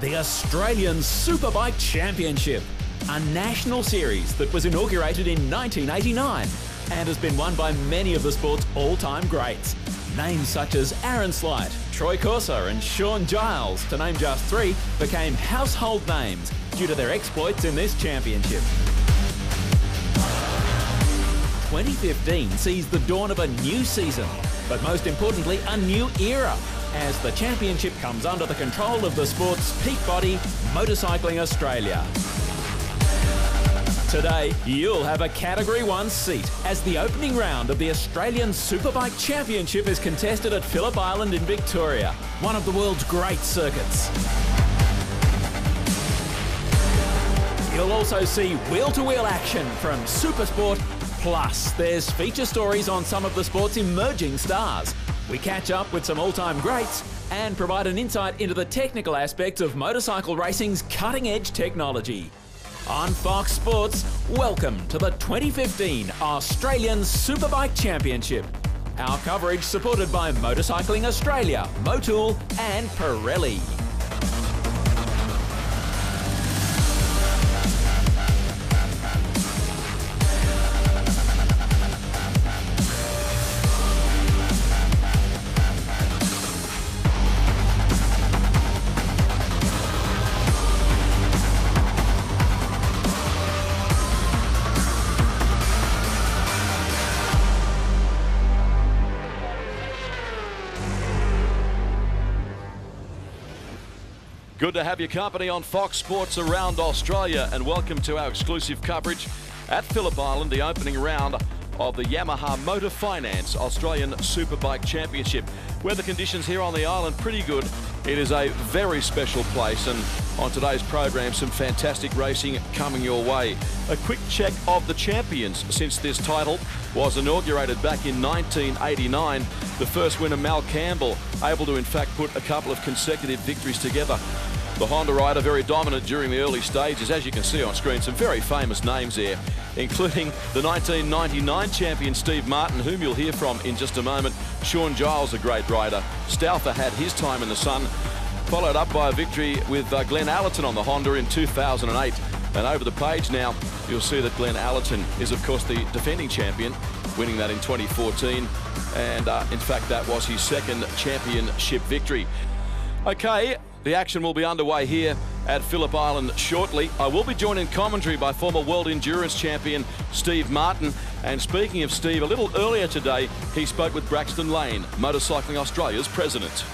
the Australian Superbike Championship, a national series that was inaugurated in 1989 and has been won by many of the sport's all-time greats. Names such as Aaron Slight, Troy Corser and Sean Giles, to name just three, became household names due to their exploits in this championship. 2015 sees the dawn of a new season, but most importantly, a new era, as the championship comes under the control of the sport's peak body, Motorcycling Australia. Today, you'll have a Category 1 seat as the opening round of the Australian Superbike Championship is contested at Phillip Island in Victoria, one of the world's great circuits. You'll also see wheel-to-wheel action from Supersport, plus there's feature stories on some of the sport's emerging stars. We catch up with some all-time greats and provide an insight into the technical aspects of motorcycle racing's cutting-edge technology. On Fox Sports, welcome to the 2015 Australian Superbike Championship. Our coverage supported by Motorcycling Australia, Motul and Pirelli. Good to have your company on Fox Sports around Australia, and welcome to our exclusive coverage at Phillip Island, the opening round of the Yamaha Motor Finance Australian Superbike Championship. Weather conditions here on the island pretty good. It is a very special place, and on today's program, some fantastic racing coming your way. A quick check of the champions since this title was inaugurated back in 1989. The first winner, Mal Campbell, able to in fact put a couple of consecutive victories together. The Honda rider very dominant during the early stages. As you can see on screen, some very famous names there, including the 1999 champion Steve Martin, whom you'll hear from in just a moment. Sean Giles, a great rider. Stouther had his time in the sun, followed up by a victory with Glenn Allerton on the Honda in 2008. And over the page now, you'll see that Glenn Allerton is, of course, the defending champion, winning that in 2014. And in fact, that was his second championship victory. Okay, the action will be underway here at Phillip Island shortly. I will be joined in commentary by former World Endurance Champion Steve Martin. And speaking of Steve, a little earlier today, he spoke with Braxton Lane, Motorcycling Australia's president.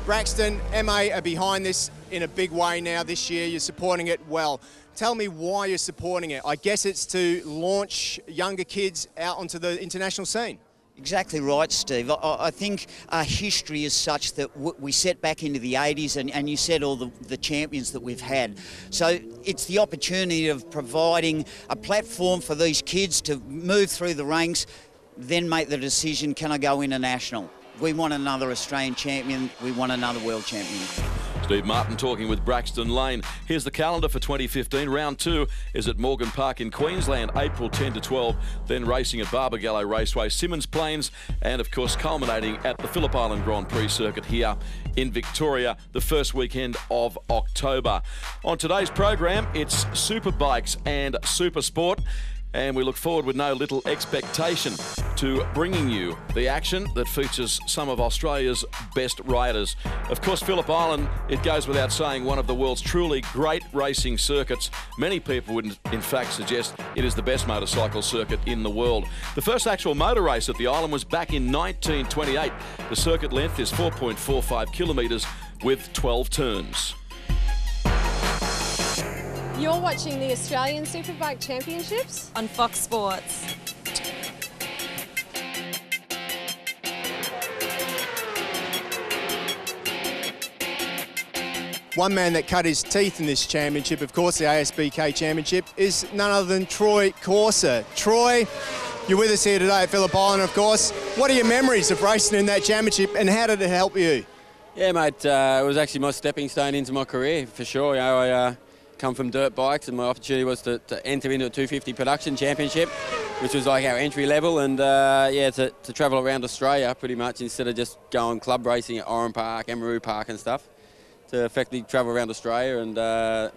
Braxton, MA are behind this in a big way now this year. You're supporting it well. Tell me why you're supporting it. I guess it's to launch younger kids out onto the international scene. Exactly right, Steve. I think our history is such that we set back into the 80s and you said all the champions that we've had. So it's the opportunity of providing a platform for these kids to move through the ranks, then make the decision, can I go international? We want another Australian champion, we want another world champion. Steve Martin talking with Braxton Lane. Here's the calendar for 2015. Round 2 is at Morgan Park in Queensland, April 10 to 12. Then racing at Barbagallo Raceway, Symmons Plains, and of course culminating at the Phillip Island Grand Prix circuit here in Victoria, the first weekend of October. On today's program, it's Superbikes and Super Sport. And we look forward with no little expectation to bringing you the action that features some of Australia's best riders. Of course, Phillip Island, it goes without saying, one of the world's truly great racing circuits. Many people would in fact suggest it is the best motorcycle circuit in the world. The first actual motor race at the island was back in 1928. The circuit length is 4.45 kilometres with 12 turns. You're watching the Australian Superbike Championships on Fox Sports. One man that cut his teeth in this championship, of course, the ASBK Championship, is none other than Troy Corser. Troy, you're with us here today at Phillip Island, of course. What are your memories of racing in that championship, and how did it help you? Yeah, mate, it was actually my stepping stone into my career, for sure. You know, I come from dirt bikes, and my opportunity was to enter into a 250 production championship, which was like our entry level, and yeah, to travel around Australia pretty much instead of just going club racing at Oran Park, Emeroo Park and stuff. to effectively travel around Australia and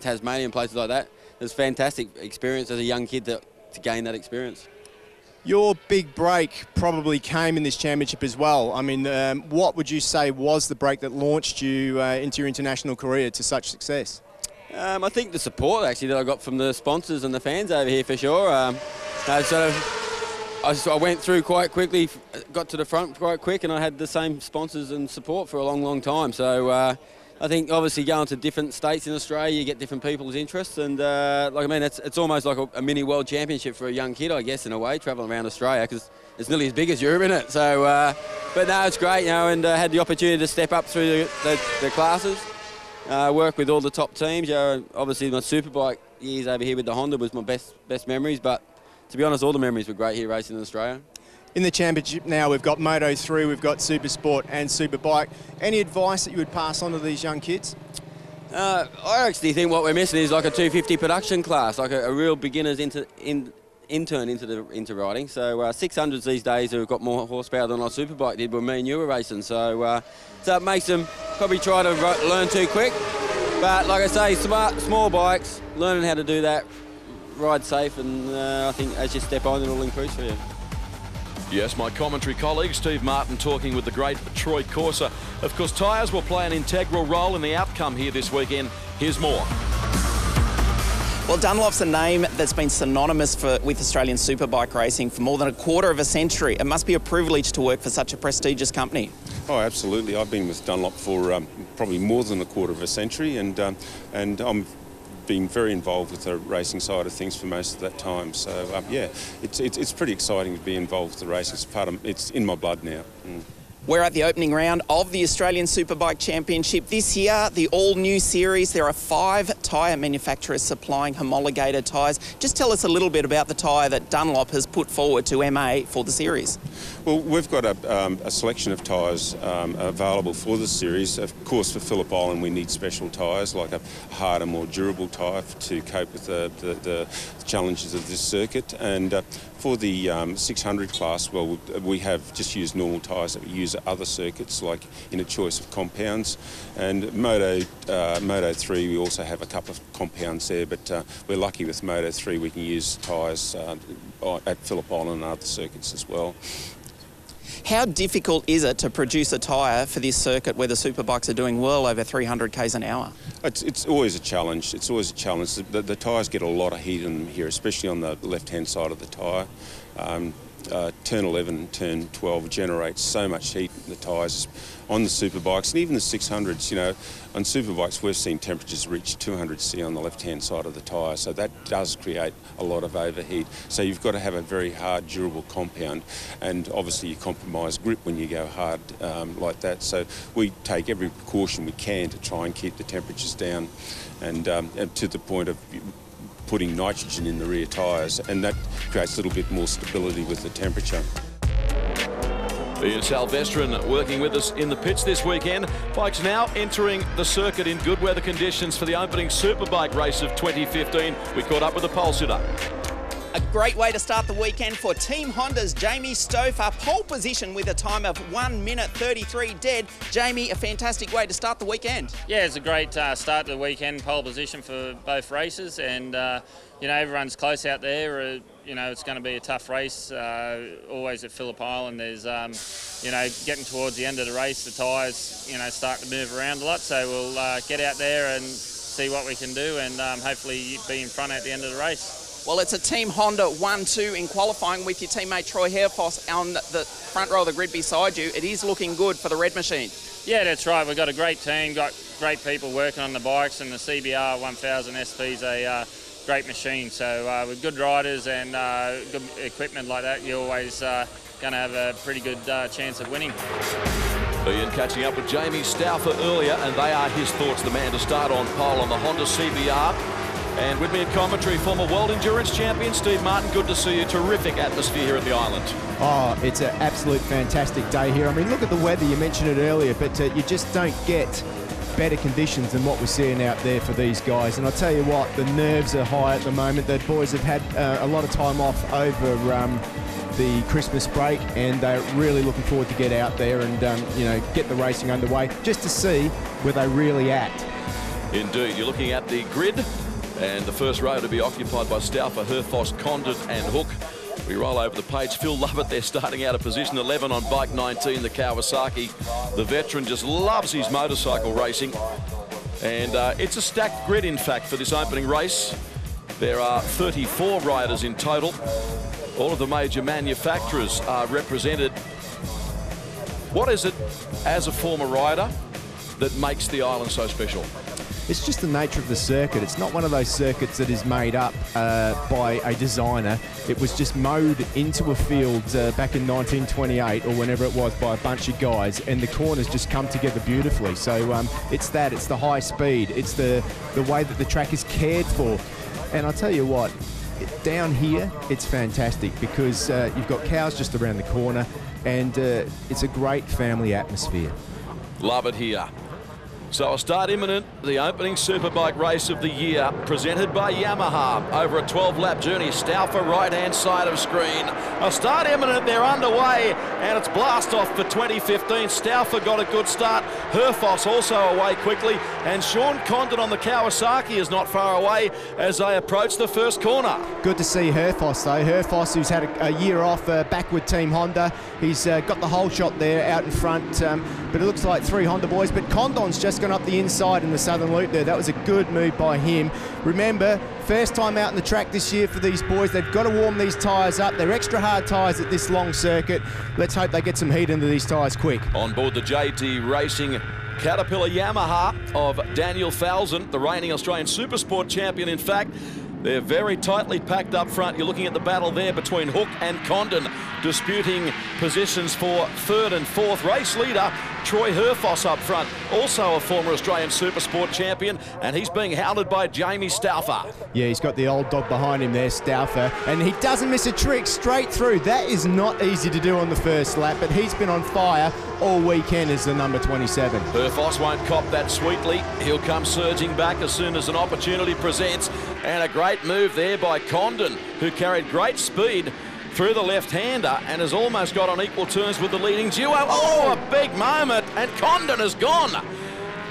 Tasmania and places like that. It was a fantastic experience as a young kid to gain that experience. Your big break probably came in this championship as well. I mean, what would you say was the break that launched you into your international career to such success? I think the support actually that I got from the sponsors and the fans over here for sure. I went through quite quickly, got to the front quite quick, and I had the same sponsors and support for a long, long time. So I think obviously going to different states in Australia, you get different people's interests, and it's almost like a mini world championship for a young kid, I guess, in a way, travelling around Australia, because it's nearly as big as Europe, isn't it? So, but no, it's great, and had the opportunity to step up through the classes, work with all the top teams. Obviously, my Superbike years over here with the Honda was my best memories, but to be honest, all the memories were great here racing in Australia. In the championship now, we've got Moto3, we've got Supersport and Superbike. Any advice that you would pass on to these young kids? I actually think what we're missing is like a 250 production class, like a real beginner's intern into riding. So 600s these days have got more horsepower than our Superbike did when me and you were racing. So it makes them probably try to learn too quick. But like I say, small bikes, learning how to do that, ride safe, and I think as you step on, it'll increase for you. Yes, my commentary colleague Steve Martin talking with the great Troy Corser. Of course, tyres will play an integral role in the outcome here this weekend. Here's more. Well, Dunlop's a name that's been synonymous with Australian superbike racing for more than a quarter of a century. It must be a privilege to work for such a prestigious company. Oh, absolutely. I've been with Dunlop for probably more than a quarter of a century, and I'm been very involved with the racing side of things for most of that time. So yeah, it's pretty exciting to be involved with the racing. It's in my blood now. We're at the opening round of the Australian Superbike Championship. This year, the all-new series, there are 5 tyre manufacturers supplying homologated tyres. Just tell us a little bit about the tyre that Dunlop has put forward to MA for the series. Well, we've got a selection of tyres available for the series. Of course, for Phillip Island, we need special tyres, like a harder, more durable tyre to cope with the challenges of this circuit. And for the 600 class, well, we have just used normal tyres that we use at other circuits, like in a choice of compounds. And Moto3, we also have a couple of compounds there, but we're lucky with Moto3 we can use tyres at Phillip Island and other circuits as well. How difficult is it to produce a tyre for this circuit where the superbikes are doing well over 300 k's an hour? It's always a challenge. It's always a challenge. The tyres get a lot of heat in them here, especially on the left-hand side of the tyre. Turn 11 and turn 12 generates so much heat in the tyres on the superbikes, and even the 600s. You know, on superbikes we've seen temperatures reach 200°C on the left-hand side of the tyre, so that does create a lot of overheat. So you've got to have a very hard, durable compound, and obviously you compromise grip when you go hard like that. So we take every precaution we can to try and keep the temperatures down, and to the point of putting nitrogen in the rear tyres, and that creates a little bit more stability with the temperature. Ian Salvestrin working with us in the pits this weekend. Bikes now entering the circuit in good weather conditions for the opening Superbike race of 2015. We caught up with the pole sitter. A great way to start the weekend for Team Honda's Jamie Stouffer, pole position with a time of 1 minute 33 dead. Jamie, a fantastic way to start the weekend. Yeah, it's a great start to the weekend, pole position for both races, and you know, everyone's close out there. You know, it's going to be a tough race, always at Phillip Island. There's, you know, getting towards the end of the race, the tyres, you know, start to move around a lot, so we'll get out there and see what we can do, and hopefully be in front at the end of the race. Well, it's a Team Honda 1-2 in qualifying with your teammate Troy Herfoss on the front row of the grid beside you. It is looking good for the red machine. Yeah, that's right. We've got a great team, got great people working on the bikes, and the CBR 1000 SP is a great machine. So with good riders and good equipment like that, you're always going to have a pretty good chance of winning. Ian catching up with Jamie Stouffer earlier, and they are his thoughts, the man to start on pole on the Honda CBR. And with me at commentary, former World Endurance Champion Steve Martin. Good to see you. Terrific atmosphere here at the island. Oh, it's an absolute fantastic day here. I mean, look at the weather. You mentioned it earlier, but you just don't get better conditions than what we're seeing out there for these guys. And I'll tell you what, the nerves are high at the moment. The boys have had a lot of time off over the Christmas break, and they're really looking forward to get out there and get the racing underway, just to see where they're really at. Indeed, you're looking at the grid, and the first row to be occupied by Stauffer, Herfoss, Condon and Hook. We roll over the page. Phil Lovett there starting out of position 11 on bike 19, the Kawasaki. The veteran just loves his motorcycle racing. And it's a stacked grid, in fact, for this opening race. There are 34 riders in total. All of the major manufacturers are represented. What is it, as a former rider, that makes the island so special? It's just the nature of the circuit. It's not one of those circuits that is made up by a designer. It was just mowed into a field back in 1928 or whenever it was by a bunch of guys, and the corners just come together beautifully. So it's the high speed, it's the way that the track is cared for. And I'll tell you what, down here, it's fantastic because you've got cows just around the corner, and it's a great family atmosphere. Love it here. So a start imminent, the opening Superbike race of the year, presented by Yamaha, over a 12-lap journey. Stauffer, right-hand side of screen. A start imminent, they're underway, and it's blast off for 2015. Stauffer got a good start. Herfoss also away quickly, and Sean Condon on the Kawasaki is not far away as they approach the first corner. Good to see Herfoss, though. Herfoss, who's had a year off back with Team Honda. He's got the whole shot there out in front, but it looks like 3 Honda boys, but Condon's just gone up the inside in the southern loop there. That was a good move by him. Remember, first time out in the track this year for these boys. They've got to warm these tyres up. They're extra hard tyres at this long circuit. Let's hope they get some heat into these tyres quick. On board the JT Racing Caterpillar Yamaha of Daniel Falzon, the reigning Australian Supersport champion, in fact. They're very tightly packed up front. You're looking at the battle there between Hook and Condon, disputing positions for third and fourth. Race leader Troy Herfoss up front, also a former Australian Supersport champion, and he's being hounded by Jamie Stauffer. Yeah, he's got the old dog behind him there, Stauffer, and he doesn't miss a trick, straight through. That is not easy to do on the first lap, but he's been on fire all weekend as the number 27. Herfoss won't cop that sweetly. He'll come surging back as soon as an opportunity presents, and a great move there by Condon, who carried great speed through the left-hander and has almost got on equal terms with the leading duo. Oh, a big moment, and Condon has gone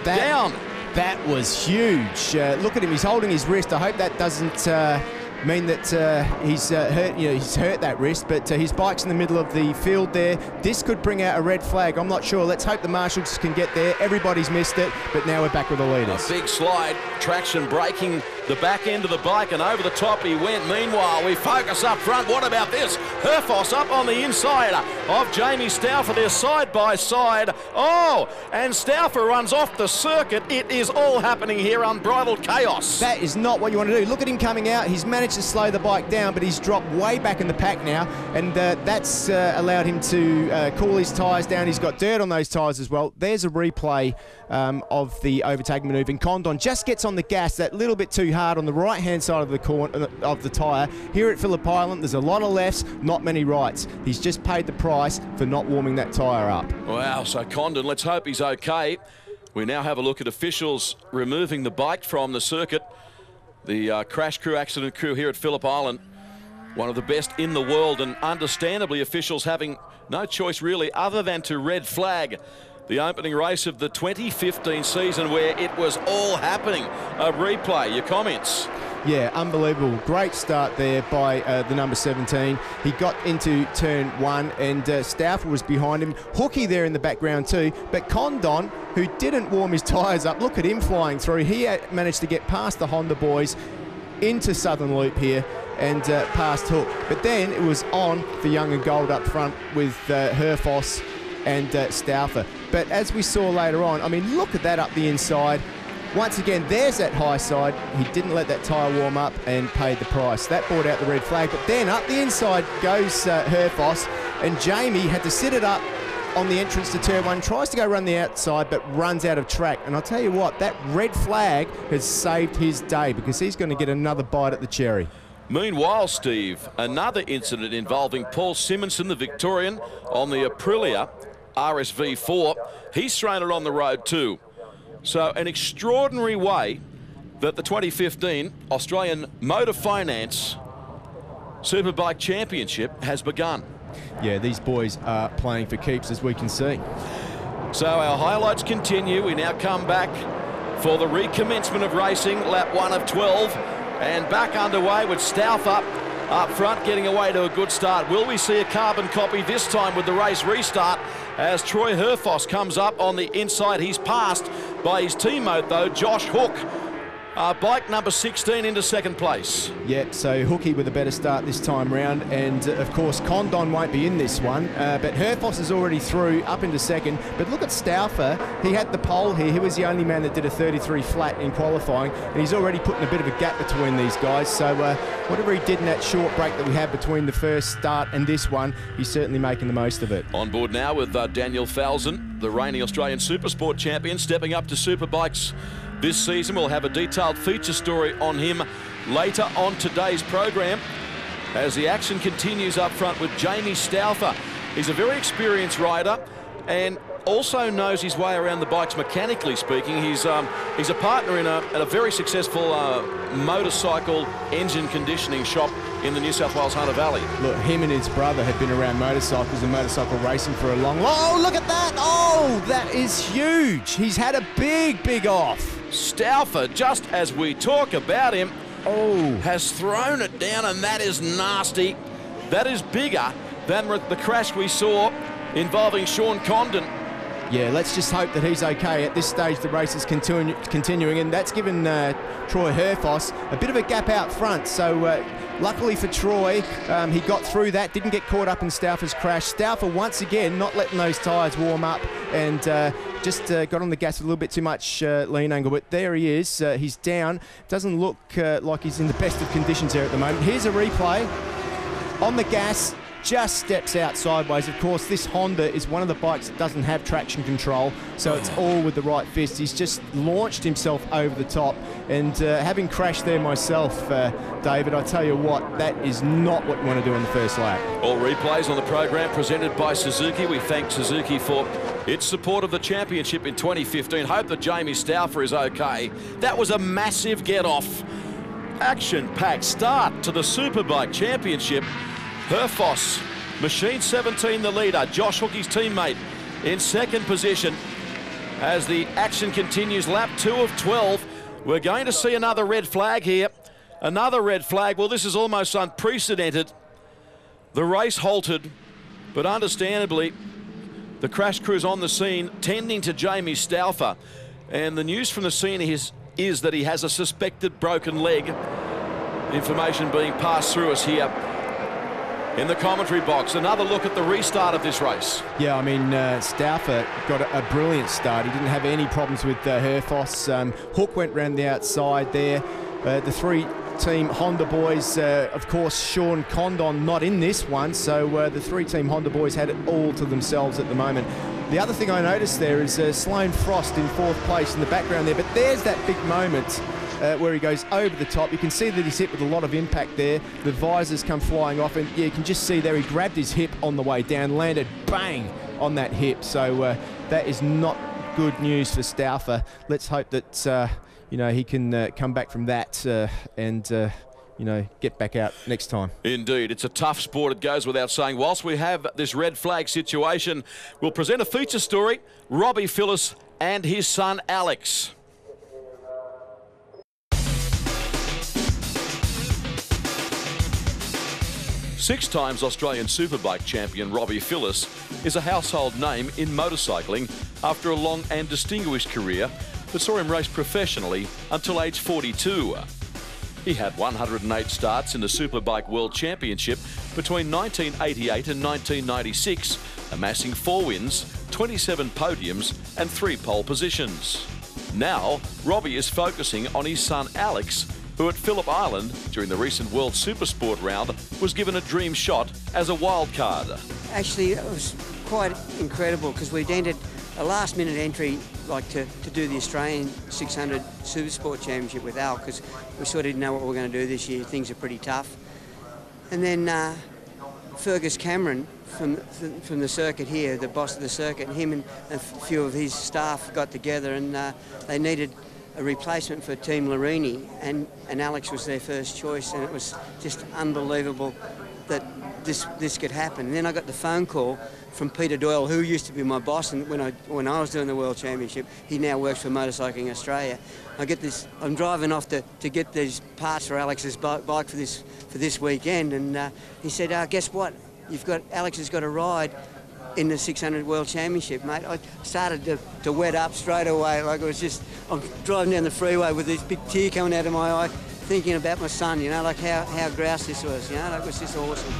down. That was huge. Look at him, he's holding his wrist. I hope that doesn't mean that he's hurt. He's hurt that wrist, but his bike's in the middle of the field there. This could bring out a red flag. I'm not sure. Let's hope the marshals can get there. Everybody's missed it, but now we're back with the leaders. A big slide, traction braking the back end of the bike, and over the top he went. Meanwhile, we focus up front. What about this? Herfoss up on the inside of Jamie Stauffer. They're side by side. Oh, and Stauffer runs off the circuit. It is all happening here, unbridled chaos. That is not what you want to do. Look at him coming out. He's managed to slow the bike down, but he's dropped way back in the pack now, and that's allowed him to cool his tyres down. He's got dirt on those tyres as well. There's a replay of the overtaking manoeuvre, and Condon just gets on the gas that little bit too hard on the right-hand side of the corner of the tyre. Here at Phillip Island, there's a lot of lefts, not many rights. He's just paid the price for not warming that tyre up. Wow, so Condon, let's hope he's okay. We now have a look at officials removing the bike from the circuit. The crash crew, accident crew here at Phillip Island, one of the best in the world, and understandably officials having no choice really other than to red flag the opening race of the 2015 season, where it was all happening. A replay, your comments? Yeah, unbelievable. Great start there by the number 17. He got into turn 1, and Stauffer was behind him. Hooky there in the background too, but Condon, who didn't warm his tyres up, look at him flying through. He managed to get past the Honda boys into Southern Loop here and past Hook. But then it was on for Young and Gold up front with Herfoss and Stauffer. But as we saw later on, I mean, look at that up the inside. Once again, there's that high side. He didn't let that tyre warm up and paid the price. That brought out the red flag. But then up the inside goes Herfoss, and Jamie had to sit it up on the entrance to turn 1, tries to go run the outside, but runs out of track. And I'll tell you what, that red flag has saved his day, because he's going to get another bite at the cherry. Meanwhile, Steve, another incident involving Paul Simonson, the Victorian, on the Aprilia RSV4. He's thrown it on the road too. So an extraordinary way that the 2015 Australian Motor Finance Superbike Championship has begun. Yeah, these boys are playing for keeps, as we can see. So our highlights continue. We now come back for the recommencement of racing, lap 1 of 12, and back underway with Stauffer up front, getting away to a good start. Will we see a carbon copy this time with the race restart as Troy Herfoss comes up on the inside? He's passed by his teammate, though, Josh Hook. Bike number 16 into second place. Yeah, so Hookie with a better start this time round, and of course Condon won't be in this one, but Herfoss is already through up into second. But look at Stauffer, he had the pole here. He was the only man that did a 33 flat in qualifying, and he's already putting a bit of a gap between these guys. So whatever he did in that short break that we had between the first start and this one, he's certainly making the most of it. On board now with Daniel Falzon, the reigning Australian Supersport champion, stepping up to Superbikes this season. We'll have a detailed feature story on him later on today's program as the action continues up front with Jamie Stauffer. He's a very experienced rider and also knows his way around the bikes mechanically speaking. He's a partner in a very successful motorcycle engine conditioning shop in the New South Wales Hunter Valley. Look, him and his brother have been around motorcycles and motorcycle racing for a long... Oh, look at that! Oh, that is huge! He's had a big off. Stauffer, just as we talk about him, has thrown it down, and that is nasty. That is bigger than the crash we saw involving Sean Condon. Yeah, let's just hope that he's okay. At this stage, the race is continuing, and that's given Troy Herfoss a bit of a gap out front. So luckily for Troy, he got through that, didn't get caught up in Stauffer's crash. Stauffer, once again, not letting those tyres warm up, and just got on the gas a little bit too much, lean angle. But there he is. He's down. Doesn't look like he's in the best of conditions there at the moment. Here's a replay. On the gas, just steps out sideways. Of course, this Honda is one of the bikes that doesn't have traction control, so it's all with the right fist. He's just launched himself over the top, and having crashed there myself, David, I tell you what, that is not what you want to do in the first lap. All replays on the program presented by Suzuki. We thank Suzuki for its support of the championship in 2015. Hope that Jamie Stauffer is okay. That was a massive get-off. Action-packed start to the Superbike Championship. Herfoss, Machine 17 the leader, Josh Hookie's teammate in second position. As the action continues, lap 2 of 12, we're going to see another red flag here. Another red flag. Well, this is almost unprecedented. The race halted, but understandably, the crash crew's on the scene, tending to Jamie Stauffer. And the news from the scene is that he has a suspected broken leg. Information being passed through us here in the commentary box. Another look at the restart of this race. Yeah, I mean, Stauffer got a brilliant start. He didn't have any problems with Herfoss. Hook went round the outside there. The three-team Honda boys, of course, Sean Condon not in this one, so the three-team Honda boys had it all to themselves at the moment. The other thing I noticed there is Sloane Frost in 4th place in the background there, but there's that big moment where he goes over the top. You can see that he's hit with a lot of impact there. The visors come flying off, and yeah, you can just see there he grabbed his hip on the way down, landed bang on that hip. So that is not good news for Stauffer. Let's hope that he can come back from that and get back out next time. Indeed, it's a tough sport, it goes without saying. Whilst we have this red flag situation, we'll present a feature story, Robbie Phillis and his son Alex. Six times Australian Superbike champion Robbie Phillis is a household name in motorcycling after a long and distinguished career that saw him race professionally until age 42. He had 108 starts in the Superbike World Championship between 1988 and 1996, amassing 4 wins, 27 podiums and 3 pole positions. Now, Robbie is focusing on his son Alex, who at Phillip Island during the recent World Supersport round was given a dream shot as a wild card. Actually, it was quite incredible because we'd entered a last-minute entry to do the Australian 600 Supersport Championship with Al, because we sort of didn't know what we were going to do this year. Things are pretty tough. And then Fergus Cameron from the circuit here, the boss of the circuit, and him and a few of his staff got together, and they needed a replacement for Team Larini, and Alex was their first choice, and it was just unbelievable that this could happen. And then I got the phone call from Peter Doyle, who used to be my boss, and when I was doing the World Championship. He now works for Motorcycling Australia. I'm driving off to get these parts for Alex's bike for this weekend, and he said, guess what? Alex has got a ride in the 600 World Championship, mate. I started to wet up straight away. Like, I'm driving down the freeway with this big tear coming out of my eye, thinking about my son, you know, like how grouse this was, you know, like, it was just awesome.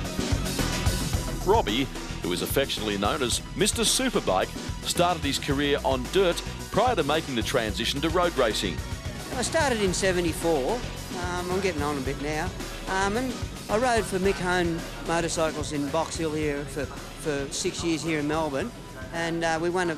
Robbie, who is affectionately known as Mr. Superbike, started his career on dirt prior to making the transition to road racing. I started in '74. I'm getting on a bit now. And I rode for Mick Hone Motorcycles in Box Hill here for 6 years here in Melbourne, and we won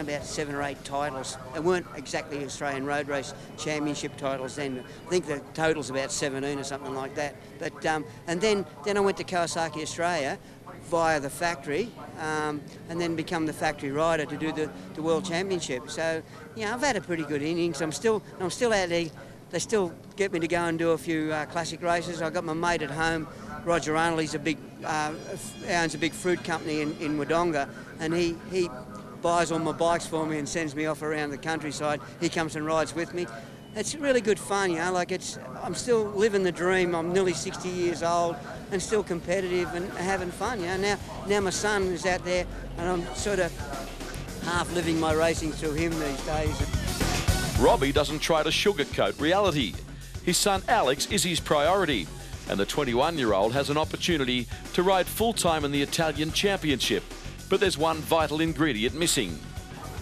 about 7 or 8 titles. They weren't exactly Australian Road Race Championship titles then. I think the total's about 17 or something like that. But and then I went to Kawasaki Australia via the factory, and then become the factory rider to do the World Championship. So, you know, I've had a pretty good innings. I'm still out there. They still get me to go and do a few classic races. I've got my mate at home, Roger Arnold. He's owns a big fruit company in Wodonga, and he buys all my bikes for me and sends me off around the countryside. He comes and rides with me. It's really good fun, you know, like I'm still living the dream. I'm nearly 60 years old and still competitive and having fun, you know. Now my son is out there, and I'm sort of half living my racing through him these days. Robbie doesn't try to sugarcoat reality. His son Alex is his priority, and the 21-year-old has an opportunity to ride full-time in the Italian Championship. But there's one vital ingredient missing.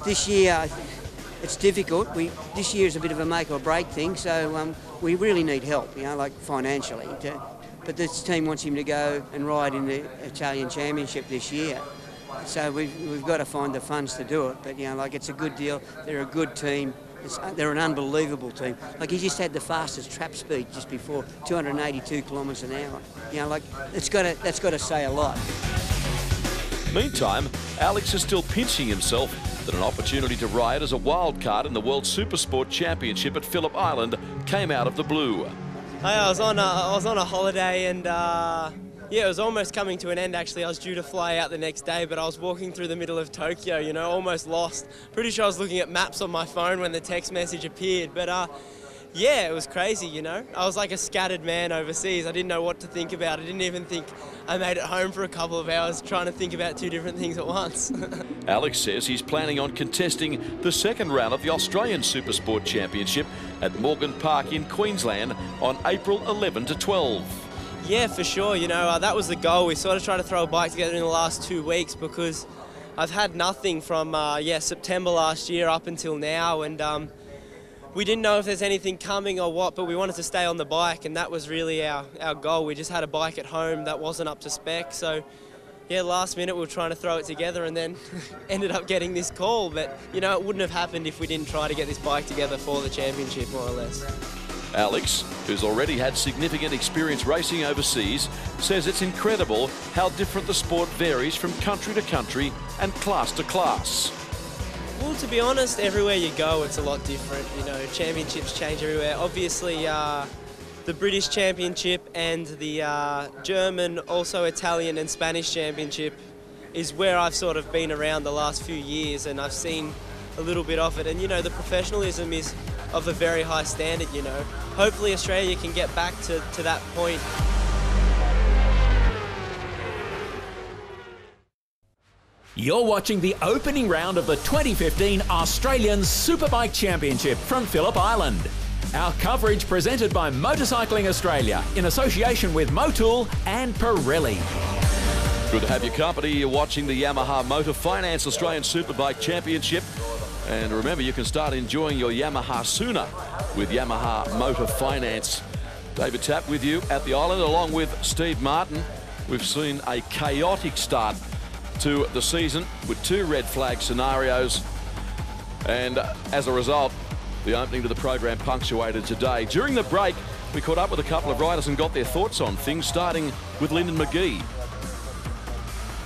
This year, it's difficult. This year is a bit of a make or break thing, so we really need help, you know, like financially. But this team wants him to go and ride in the Italian Championship this year. So we've got to find the funds to do it. But, you know, like, it's a good deal. They're a good team. They're an unbelievable team. Like, he just had the fastest trap speed just before, 282 kilometres an hour. You know, like, that's got to say a lot. Meantime, Alex is still pinching himself that an opportunity to ride as a wild card in the World Supersport Championship at Phillip Island came out of the blue. Hey, I was on a holiday, and yeah, it was almost coming to an end. Actually, I was due to fly out the next day, but I was walking through the middle of Tokyo, you know, almost lost. Pretty sure I was looking at maps on my phone when the text message appeared, but yeah, it was crazy, you know. I was like a scattered man overseas. I didn't know what to think about. I didn't even think I made it home for a couple of hours trying to think about 2 different things at once. Alex says he's planning on contesting the second round of the Australian Supersport Championship at Morgan Park in Queensland on April 11 to 12. Yeah, for sure. You know, that was the goal. We sort of tried to throw a bike together in the last 2 weeks because I've had nothing from September last year up until now, and we didn't know if there's anything coming or what, but we wanted to stay on the bike, and that was really our goal. We just had a bike at home that wasn't up to spec, so yeah, last minute we were trying to throw it together and then ended up getting this call. But, you know, it wouldn't have happened if we didn't try to get this bike together for the championship, more or less. Alex, who's already had significant experience racing overseas, says it's incredible how different the sport varies from country to country and class to class. Well, to be honest, everywhere you go, it's a lot different. You know, championships change everywhere. Obviously, the British Championship and the German, also Italian and Spanish Championship is where I've sort of been around the last few years, and I've seen a little bit of it. And, you know, the professionalism is of a very high standard, you know. Hopefully Australia can get back to that point. You're watching the opening round of the 2015 Australian Superbike Championship from Phillip Island. Our coverage presented by Motorcycling Australia in association with Motul and Pirelli. Good to have your company. You're watching the Yamaha Motor Finance Australian Superbike Championship. And remember, you can start enjoying your Yamaha sooner with Yamaha Motor Finance. David Tapp with you at the island along with Steve Martin. We've seen a chaotic start to the season with 2 red flag scenarios, and as a result the opening to the program punctuated today. During the break we caught up with a couple of riders and got their thoughts on things, starting with Lyndon McGee.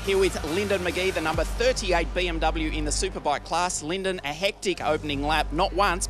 Here with Lyndon McGee, the number 38 BMW in the Superbike class. Lyndon, a hectic opening lap, not once